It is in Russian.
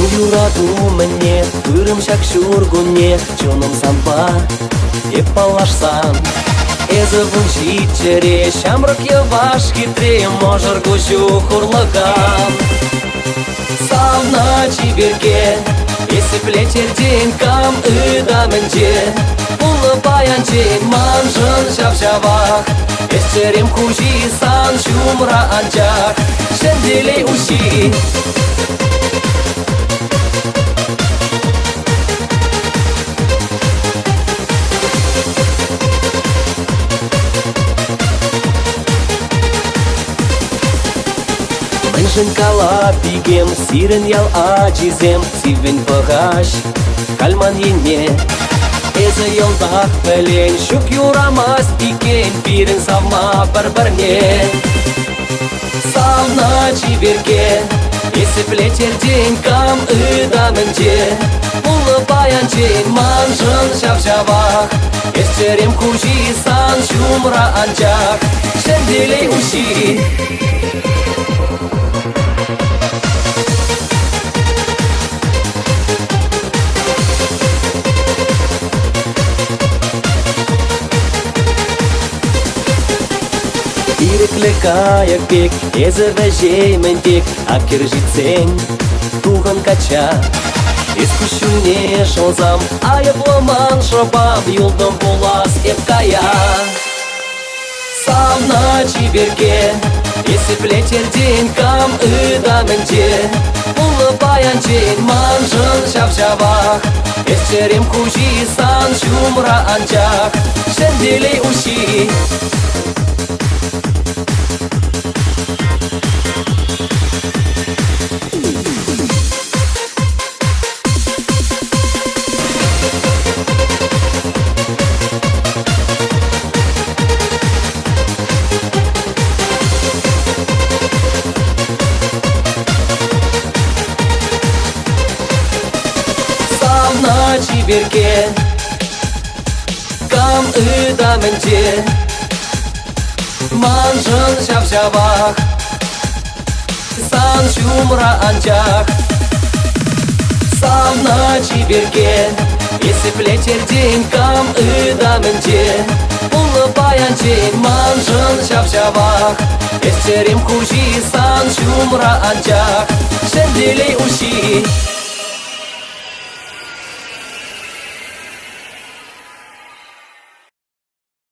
юраду мне, ырымшак шургуне, чоным сампа, епалашсан. Эзывун житчере, шамрак яваш хитре, можар гущу хурлаган. Савна чиберке, если плечер денькам ыдаменче, улыбаянче манжын шап-шабах, эсчерем хужи сан шумра анчах, шенделей уши. Меншин кала пигем, сирен ял ачизем, сивен пагаш, кальман ене. Эза йолдах пелен, шук юрамас пикен, пирен савма барбарне. Савна чиберке, если плечер денькам ыдаменче, улыбаянче манжын шап-шабах, эсчерем хужи сан шумра анчах, шенделей уши. Каяк пек, езервежей ментек, а киржицень, тухан кача. Искушуне шолзам, а я пломан шробам, юлдом булас эпкая. Савна чиберке, если плечер денькам ыдаменче, улыбаянче манжын шап-шабах, эсчерем хужи сан шумра анчах, шенделей уши. Савна чиберке, кам ыдаменче, манжын шап-шабах, сан шумра анчах. Савна чиберке, если плечер денькам ыдаменче, улыбаянче манжын шап-шабах, эсчерем хужи сан шумра анчах, шенделей уши.